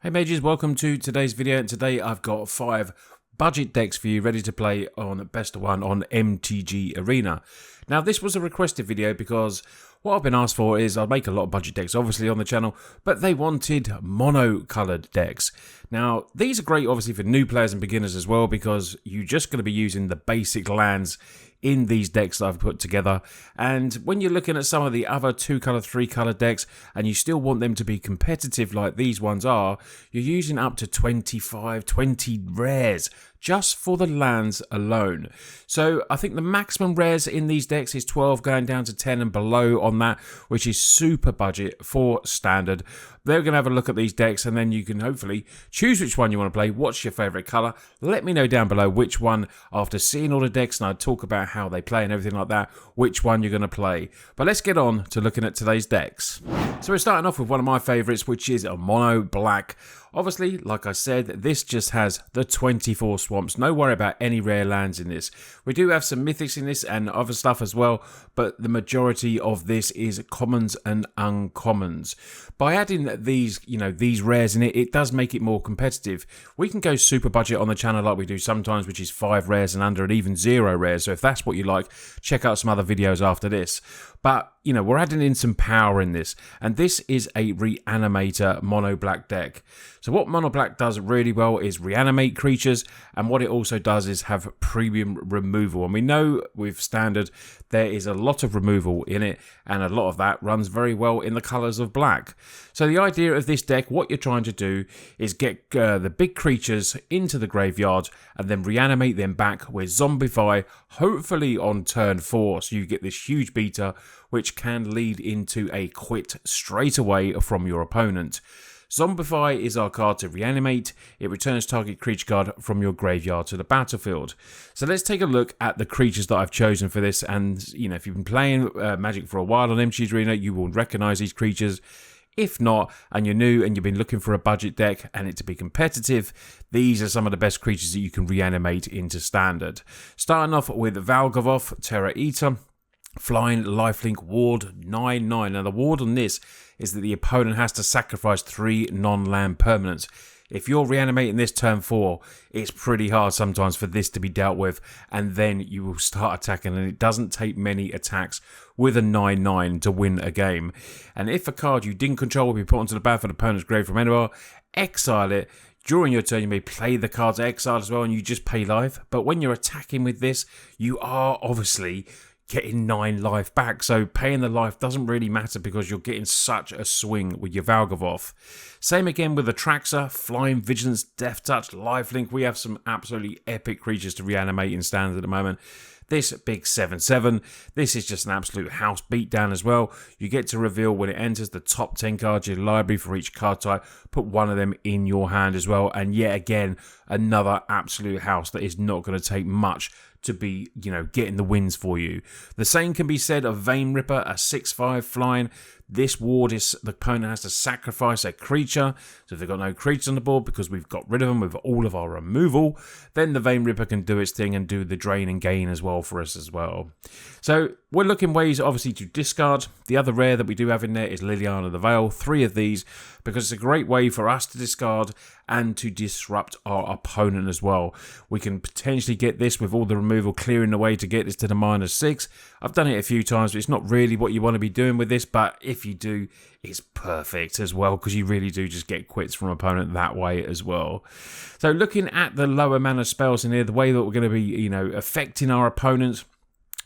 Hey mages, welcome to today's video, and today I've got 5 budget decks for you ready to play on Best of 1 on MTG Arena. Now this was a requested video because what I've been asked for is I make a lot of budget decks obviously on the channel, but they wanted mono-coloured decks. Now these are great obviously for new players and beginners as well, because you're just going to be using the basic lands in these decks that I've put together. And when you're looking at some of the other 2-colour, 3-colour decks and you still want them to be competitive like these ones are, you're using up to 25, 20 rares just for the lands alone. So I think the maximum rares in these decks is 12, going down to 10 and below on that, which is super budget for standard. They're going to have a look at these decks and then you can hopefully choose which one you want to play. What's your favourite colour? Let me know down below which one, after seeing all the decks and I talk about how they play and everything like that, which one you're going to play. But let's get on to looking at today's decks. So we're starting off with one of my favourites, which is a mono black. Obviously, like I said, this just has the 24 swamps. No worry about any rare lands in this. We do have some mythics in this and other stuff as well, but the majority of this is commons and uncommons. By adding these, these rares in it, it does make it more competitive. We can go super budget on the channel like we do sometimes, which is 5 rares and under, and even 0 rares. So if that's what you like, check out some other videos after this. But, we're adding in some power in this. And this is a Reanimator mono black deck. So what mono black does really well is reanimate creatures. And what it also does is have premium removal. And we know with standard, there is a lot of removal in it. And a lot of that runs very well in the colours of black. So the idea of this deck, what you're trying to do is get the big creatures into the graveyard and then reanimate them back with Zombify, hopefully on turn 4. So you get this huge beta, which can lead into a quit straight away from your opponent. Zombify is our card to reanimate. It returns target creature card from your graveyard to the battlefield. So let's take a look at the creatures that I've chosen for this. And, if you've been playing Magic for a while on MTG Arena, you will recognise these creatures. If not, and you're new and you've been looking for a budget deck and it to be competitive, these are some of the best creatures that you can reanimate into standard. Starting off with Valgavoth, Terra Eater. Flying, lifelink, ward, 9/9. Now the ward on this is that the opponent has to sacrifice 3 non-land permanents. If you're reanimating this turn 4, it's pretty hard sometimes for this to be dealt with, and then you will start attacking, and it doesn't take many attacks with a 9/9 to win a game. And if a card you didn't control will be put onto the battlefield of opponent's grave from anywhere, exile it. During your turn, you may play the cards exiled as well, and you just pay life. But when you're attacking with this, you are obviously getting 9 life back, so paying the life doesn't really matter because you're getting such a swing with your Valgavoth. Same again with Atraxa, Flying, Vigilance, Death Touch, Lifelink. We have some absolutely epic creatures to reanimate in standard at the moment. This big 7/7, this is just an absolute house beatdown as well. You get to reveal when it enters the top 10 cards of your library for each card type. Put one of them in your hand as well. And yet again, another absolute house that is not going to take much to be, getting the wins for you. The same can be said of Vein Ripper, a 6/5 flying. This ward is the opponent has to sacrifice a creature. So if they've got no creatures on the board because we've got rid of them with all of our removal, then the Vein Ripper can do its thing and do the drain and gain as well for us as well. So we're looking ways obviously to discard. The other rare that we do have in there is Liliana the Veil. 3 of these because it's a great way for us to discard and to disrupt our opponent as well. We can potentially get this with all the removal clearing the way to get this to the -6. I've done it a few times, but it's not really what you want to be doing with this, but if you do, it's perfect as well because you really do just get quits from opponent that way as well. So looking at the lower mana spells in here, the way that we're going to be, affecting our opponents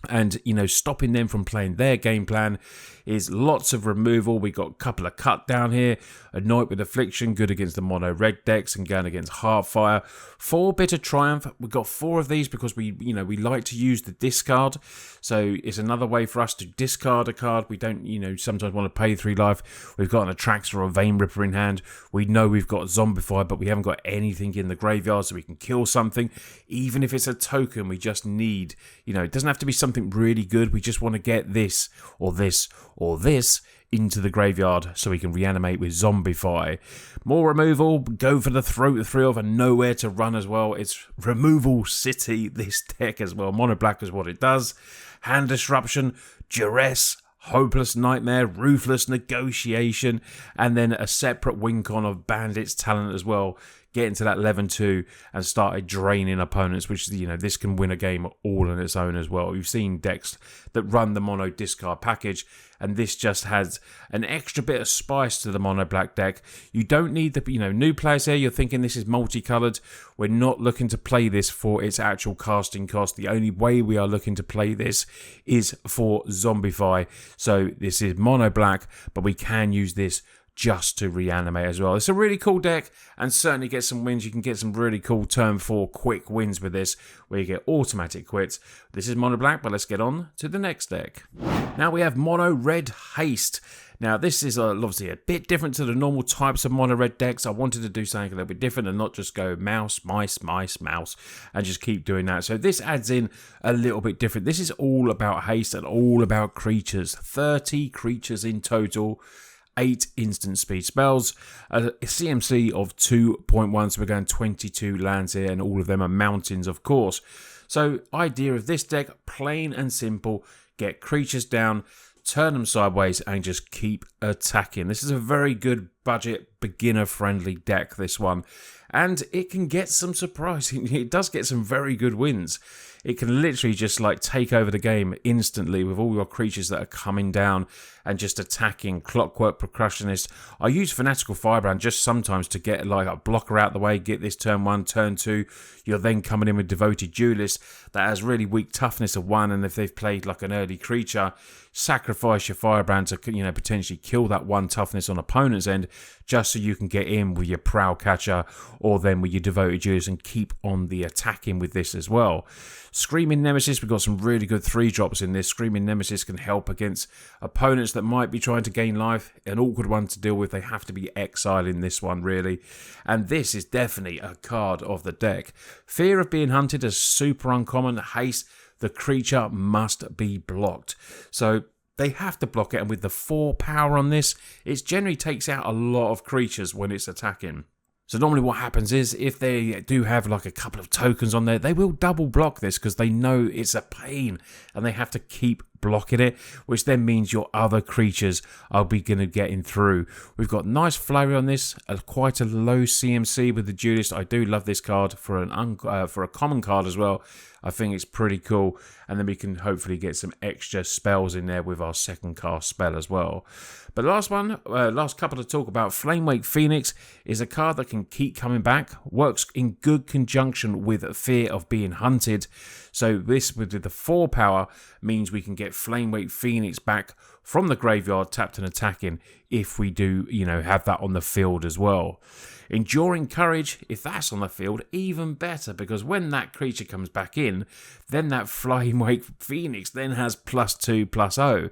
and, stopping them from playing their game plan is lots of removal. We got a couple of cut down here. Anoint with Affliction, good against the mono red decks and going against Heartfire. 4 Bitter Triumph. We've got 4 of these because we like to use the discard. So it's another way for us to discard a card. We don't, sometimes want to pay 3 life. We've got an Atraxa or a Vein Ripper in hand. We know we've got Zombify, but we haven't got anything in the graveyard so we can kill something. Even if it's a token, we just need, it doesn't have to be something really good. We just want to get this or this or this into the graveyard so we can reanimate with Zombify. More removal, go for the throat of 3 of and nowhere to run as well. It's Removal City, this deck as well. Mono black is what it does. Hand Disruption, Duress, Hopeless Nightmare, Ruthless Negotiation, and then a separate win con of Bandit's Talent as well. Get into that level 2 and started draining opponents, which, this can win a game all on its own as well. You've seen decks that run the mono discard package, and this just has an extra bit of spice to the mono black deck. You don't need the, new players here, you're thinking this is multicolored. We're not looking to play this for its actual casting cost. The only way we are looking to play this is for Zombify. So this is mono black, but we can use this just to reanimate as well. It's a really cool deck and certainly get some wins. You can get some really cool turn 4 quick wins with this where you get automatic quits. This is mono black, but let's get on to the next deck. Now we have mono red haste. Now this is obviously a bit different to the normal types of mono red decks. I wanted to do something a little bit different and not just go mouse, mice, mice, mouse and just keep doing that. So this adds in a little bit different. This is all about haste and all about creatures. 30 creatures in total. 8 instant speed spells, a CMC of 2.1, so we're going 22 lands here, and all of them are mountains, of course. So, idea of this deck, plain and simple, get creatures down, turn them sideways, and just keep attacking. This is a very good budget, beginner-friendly deck, this one. And it can get some surprising, it does get some very good wins. It can literally just take over the game instantly with all your creatures that are coming down and just attacking. Clockwork Percussionist. I use Fanatical Firebrand just sometimes to get a blocker out the way, get this turn 1, turn 2. You're then coming in with Devoted Duelist that has really weak toughness of 1, and if they've played an early creature, sacrifice your Firebrand to potentially kill that 1 toughness on opponent's end, just so you can get in with your Prowl Catcher or then with your Devoted Duelist and keep on the attacking with this as well. Screaming Nemesis, we've got some really good 3-drops in this. Screaming Nemesis can help against opponents that might be trying to gain life. An awkward one to deal with. They have to be exiled in this one, really. And this is definitely a card of the deck. Fear of being hunted is super uncommon. Haste, the creature must be blocked. So they have to block it, and with the 4 power on this, it generally takes out a lot of creatures when it's attacking. So normally what happens is, if they do have a couple of tokens on there, they will double block this because they know it's a pain and they have to keep blocking it, which then means your other creatures are going to get in through. We've got nice flurry on this, quite a low CMC with the Duelist. I do love this card for a common card as well. I think it's pretty cool, and then we can hopefully get some extra spells in there with our second cast spell as well. But last couple to talk about, Flamewake Phoenix is a card that can keep coming back, works in good conjunction with Fear of Being Hunted. So this, with the 4 power, means we can get Flamewake Phoenix back from the graveyard, tapped and attacking, if we do, have that on the field as well. Enduring Courage, if that's on the field, even better, because when that creature comes back in, then that Flamewake Phoenix then has +2/+0.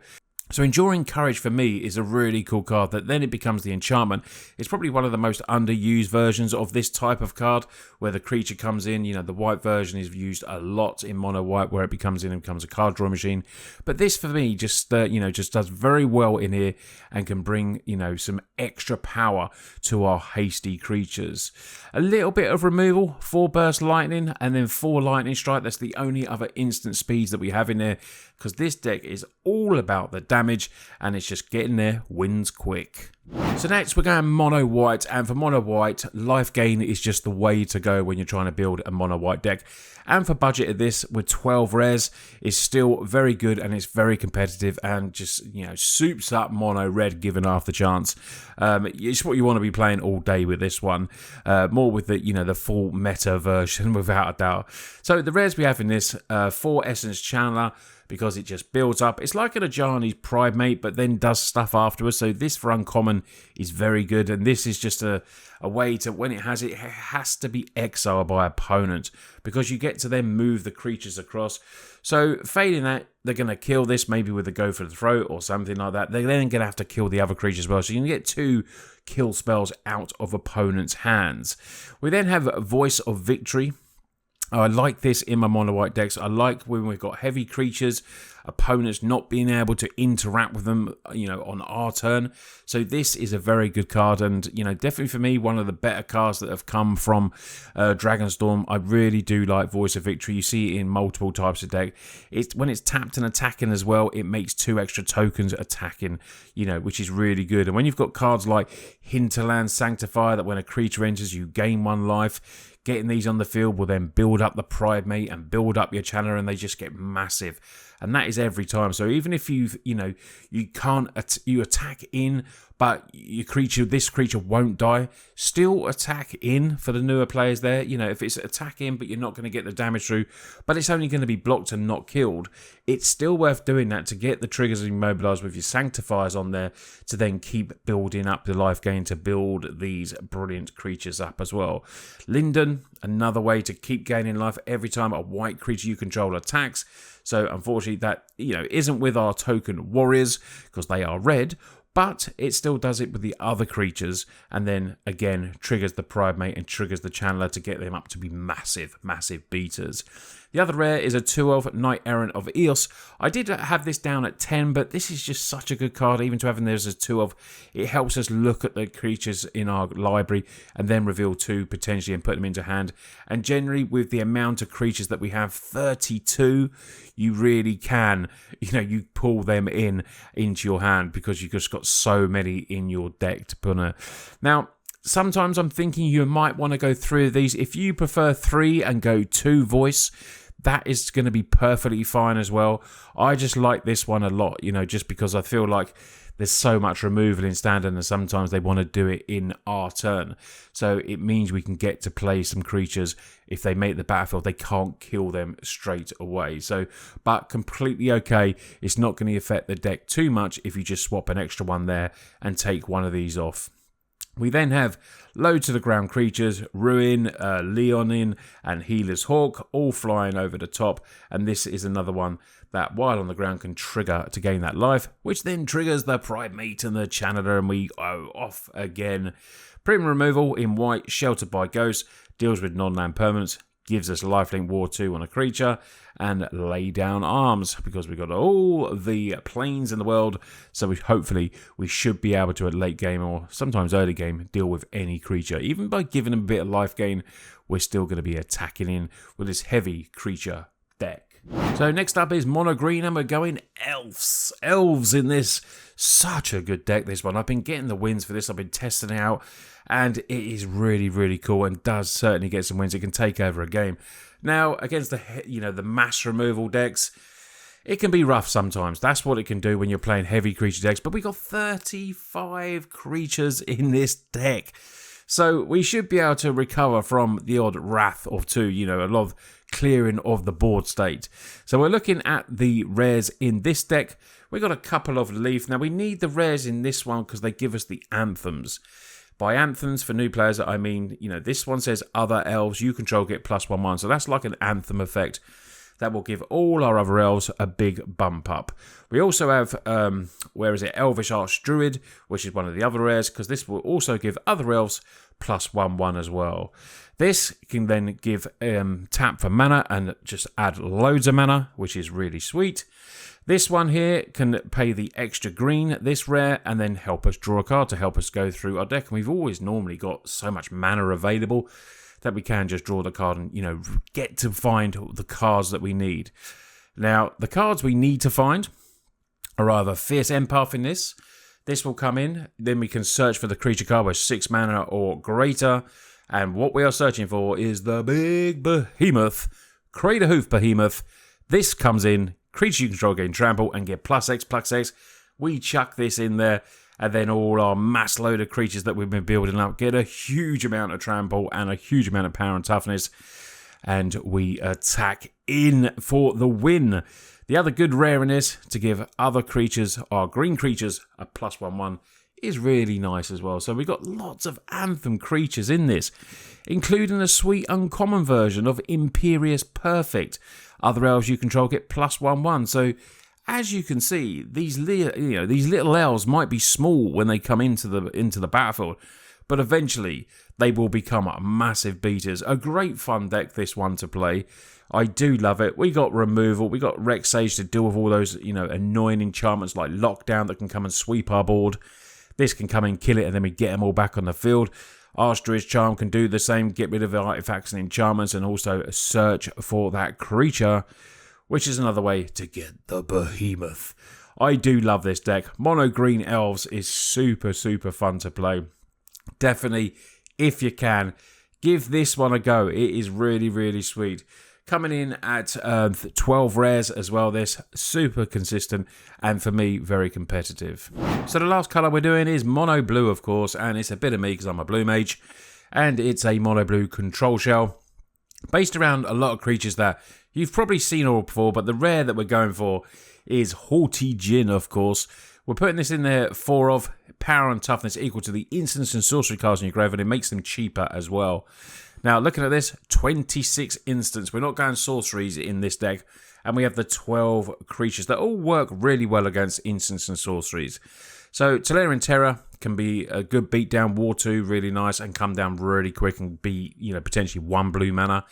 So Enduring Courage for me is a really cool card that then it becomes the enchantment. It's probably one of the most underused versions of this type of card where the creature comes in. The white version is used a lot in mono white where it becomes in and becomes a card draw machine. But this for me just does very well in here and can bring, some extra power to our hasty creatures. A little bit of removal, 4 Burst Lightning and then 4 Lightning Strike. That's the only other instant speeds that we have in there, because this deck is all about the damage and it's just getting there wins quick. So next we're going mono white, and for mono white, life gain is just the way to go when you're trying to build a mono white deck. And for budget of this with 12 rares is still very good, and it's very competitive and just soups up mono red given half the chance. It's what you want to be playing all day with this one. More with the the full meta version without a doubt. So the rares we have in this, 4 Essence Channeler, because it just builds up. It's like an Ajani's Pride Mate, but then does stuff afterwards. So this for uncommon is very good. And this is just a way to, when it has to be exiled by opponent, because you get to then move the creatures across. So failing that, they're going to kill this, maybe with a go for the throat or something like that. They're then going to have to kill the other creatures as well. So you can get 2 kill spells out of opponent's hands. We then have Voice of Victory. I like this in my mono white decks. I like when we've got heavy creatures. opponents not being able to interact with them, on our turn. So this is a very good card, and definitely for me one of the better cards that have come from Dragonstorm. I really do like Voice of Victory. You see it in multiple types of deck. When it's tapped and attacking as well, it makes 2 extra tokens attacking, which is really good. And when you've got cards like Hinterland Sanctifier, that when a creature enters you gain 1 life, getting these on the field will then build up the Pride Mate and build up your Channeler, and they just get massive. And that is every time. So even if you attack in, but this creature won't die, still attack in for the newer players there. If it's attack in, but you're not going to get the damage through, but it's only going to be blocked and not killed, it's still worth doing that to get the triggers immobilized with your Sanctifiers on there, to then keep building up the life gain to build these brilliant creatures up as well. Linden, another way to keep gaining life every time a white creature you control attacks. So unfortunately that isn't with our token warriors because they are red, but it still does it with the other creatures, and then again triggers the Pride Mate and triggers the Channeler to get them up to be massive beaters. The other rare is a 2/12 Knight Errant of Eos. I did have this down at 10, but this is just such a good card, even to having this as a 2/12. It helps us look at the creatures in our library and then reveal 2 potentially and put them into hand. And generally, with the amount of creatures that we have, 32, you really can, you pull them into your hand because you've just got so many in your deck to put on. Now, sometimes I'm thinking you might want to go 3 of these. If you prefer 3 and go 2 voice, that is going to be perfectly fine as well. I just like this one a lot, just because I feel like there's so much removal in standard, and sometimes they want to do it in our turn. So it means we can get to play some creatures. If they make the battlefield, they can't kill them straight away. So, but completely okay. It's not going to affect the deck too much if you just swap an extra one there and take one of these off. We then have low to the ground creatures, Ruin, Leonin, and Healer's Hawk, all flying over the top. And this is another one that, while on the ground, can trigger to gain that life, which then triggers the Pride Mate and the Channeler, and we go off again. Premium removal in white, sheltered by ghosts, deals with non-land permanents, gives us lifelink War 2 on a creature, and lay down arms, because we've got all the planes in the world, so hopefully we should be able to, at late game or sometimes early game, deal with any creature. Even by giving them a bit of life gain, we're still going to be attacking in with this heavy creature deck. So next up is mono green, and we're going elves. Elves in this, such a good deck, this one. I've been getting the wins for this, I've been testing it out, and it is really cool, and does certainly get some wins. It can take over a game. Now, against the mass removal decks, it can be rough sometimes. That's what it can do when you're playing heavy creature decks, but we got 35 creatures in this deck. So we should be able to recover from the odd wrath or 2, a lot of clearing of the board state. So we're looking at the rares in this deck. We've got a couple of leaf. Now we need the rares in this one because they give us the anthems. By anthems, for new players, I mean, this one says other elves you control get +1/1. So that's like an anthem effect that will give all our other elves a big bump up. We also have, Elvish Archdruid, which is one of the other rares, because this will also give other elves +1/1 as well. This can then give tap for mana and just add loads of mana, which is really sweet. This one here can pay the extra green, this rare, and then help us draw a card to help us go through our deck. And we've always normally got so much mana available that we can just draw the card and, get to find the cards that we need. Now, the cards we need to find are either Fierce Empath in this. This will come in. Then we can search for the creature card with 6 mana or greater. And what we are searching for is the big behemoth, Crater Hoof Behemoth. This comes in. Creature you control gain trample and get +X/+X. We chuck this in there, and then all our mass load of creatures that we've been building up get a huge amount of trample and a huge amount of power and toughness, and we attack in for the win. The other good rare in this, to give other creatures, our green creatures, a +1/1, is really nice as well. So we've got lots of anthem creatures in this, including a sweet uncommon version of Imperious Perfect. Other elves you control get +1/1. So as you can see, these little elves might be small when they come into the battlefield, but eventually they will become massive beaters. A great fun deck, this one, to play. I do love it. We got removal, we got Rex Sage to deal with all those, annoying enchantments like Lockdown that can come and sweep our board. This can come and kill it, and then we get them all back on the field. Archdruid's Charm can do the same, get rid of the artifacts and enchantments, and also search for that creature, which is another way to get the behemoth. I do love this deck. Mono Green Elves is super, super fun to play. Definitely, if you can, give this one a go. It is really, really sweet. Coming in at 12 rares as well, this. Super consistent, and for me, very competitive. So the last colour we're doing is Mono Blue, of course, and it's a bit of me because I'm a blue mage. And it's a Mono Blue control shell, based around a lot of creatures that you've probably seen all before, but the rare that we're going for is Haughty Djinn, of course. We're putting this in there 4 of power and toughness equal to the instants and sorcery cards in your grave, and it makes them cheaper as well. Now, looking at this, 26 instants. We're not going sorceries in this deck, and we have the 12 creatures that all work really well against instants and sorceries. So, Tolarian Terror can be a good beatdown, War 2, really nice, and come down really quick and be, potentially 1 blue mana.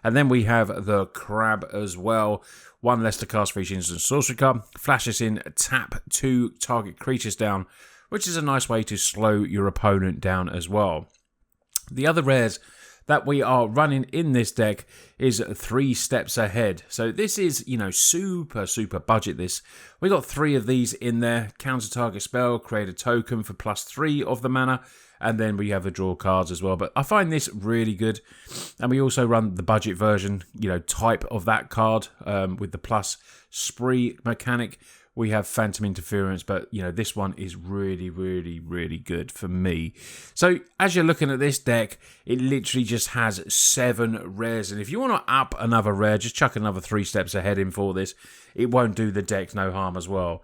And then we have the Crab as well. 1 less to cast for each instant sorcery card. Flashes in, tap 2 target creatures down, which is a nice way to slow your opponent down as well. The other rares that we are running in this deck is 3 steps ahead. So this is, super, super budget this. We got 3 of these in there. Counter target spell, create a token for +3 of the mana. And then we have the draw cards as well. But I find this really good. And we also run the budget version, type of that card with the plus spree mechanic. We have Phantom Interference, but, this one is really, really, really good for me. So, as you're looking at this deck, it literally just has 7 rares. And if you want to up another rare, just chuck another 3 steps ahead in for this. It won't do the deck no harm as well.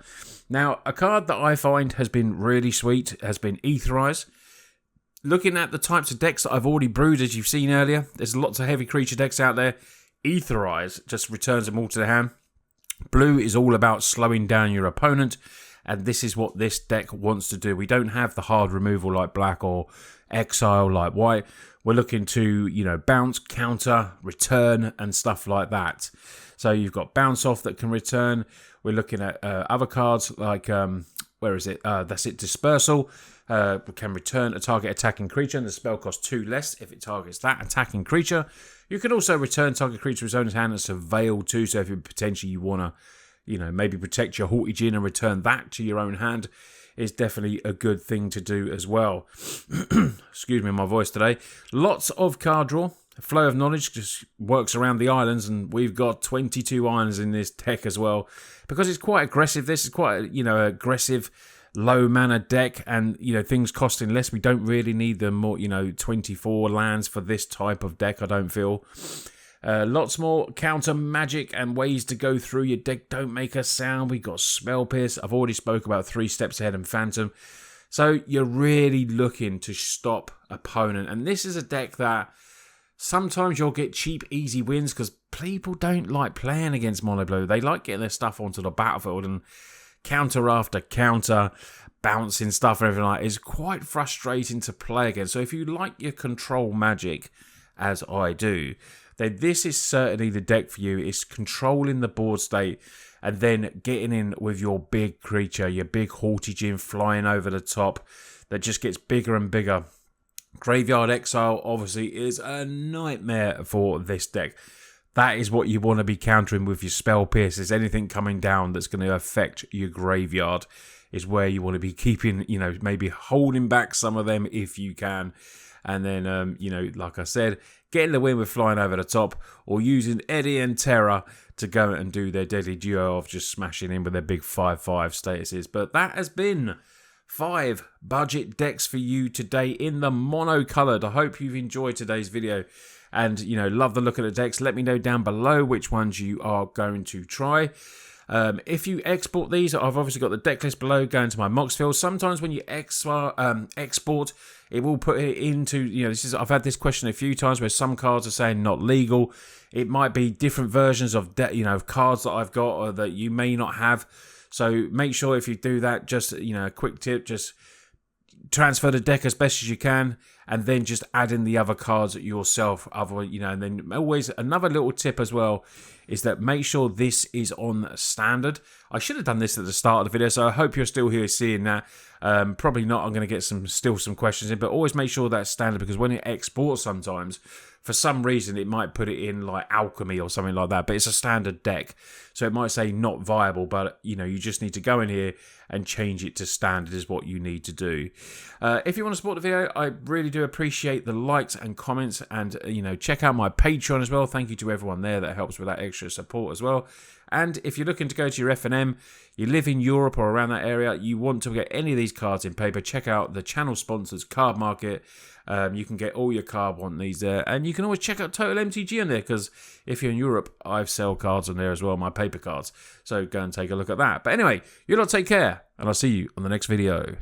Now, a card that I find has been really sweet has been Aetherize. Looking at the types of decks that I've already brewed, as you've seen earlier, there's lots of heavy creature decks out there. Aetherize just returns them all to the hand. Blue is all about slowing down your opponent, and this is what this deck wants to do. We don't have the hard removal like black or exile like white. We're looking to, bounce, counter, return, and stuff like that. So you've got bounce off that can return. We're looking at other cards like, Dispersal. Can return a target attacking creature, and the spell costs 2 less if it targets that attacking creature. You can also return target creature to his own hand and surveil too, so if you want to, maybe protect your Haughty Djinn and return that to your own hand, is definitely a good thing to do as well. Excuse me, my voice today. Lots of card draw. Flow of Knowledge just works around the islands, and we've got 22 islands in this deck as well, because it's quite aggressive. This is quite aggressive low mana deck, and things costing less. We don't really need the more 24 lands for this type of deck, I don't feel. Lots more counter magic and ways to go through your deck. Don't make a sound. We got Spell Pierce. I've already spoke about 3 steps ahead and Phantom. So you're really looking to stop opponent, and this is a deck that sometimes you'll get cheap easy wins because people don't like playing against Mono Blue. They like getting their stuff onto the battlefield, and counter after counter, bouncing stuff and everything like that is quite frustrating to play against. So if you like your control magic, as I do, then this is certainly the deck for you. It's controlling the board state and then getting in with your big creature, your big Haughty Djinn flying over the top that just gets bigger and bigger. Graveyard Exile obviously is a nightmare for this deck. That is what you want to be countering with your Spell Pierces. Anything coming down that's going to affect your graveyard is where you want to be keeping, maybe holding back some of them if you can. And then, like I said, getting the win with flying over the top, or using Eddie and Terra to go and do their deadly duo of just smashing in with their big 5/5 statuses. But that has been 5 budget decks for you today in the mono-coloured. I hope you've enjoyed today's video and, love the look of the decks. Let me know down below which ones you are going to try. If you export these, I've obviously got the deck list below going to my Mox field. Sometimes when you export, it will put it into, I've had this question a few times where some cards are saying not legal. It might be different versions of, of cards that I've got or that you may not have. So make sure if you do that, just, a quick tip, just transfer the deck as best as you can, and then just add in the other cards yourself. And then always another little tip as well is that make sure this is on standard. I should have done this at the start of the video, so I hope you're still here seeing that. Probably not. I'm going to get still some questions in, but always make sure that's standard, because when it exports sometimes, for some reason, it might put it in like alchemy or something like that, but it's a standard deck. So it might say not viable, but you just need to go in here and change it to standard is what you need to do. If you want to support the video, I really do appreciate the likes and comments, and check out my Patreon as well. Thank you to everyone there that helps with that extra support as well. And if you're looking to go to your F&M, you live in Europe or around that area, you want to get any of these cards in paper, check out the channel sponsors Card Market. You can get all your card want these there, and you can always check out Total MTG on there, because if you're in Europe, I sell cards on there as well, my paper cards. So go and take a look at that. But anyway, you lot take care, and I'll see you on the next video.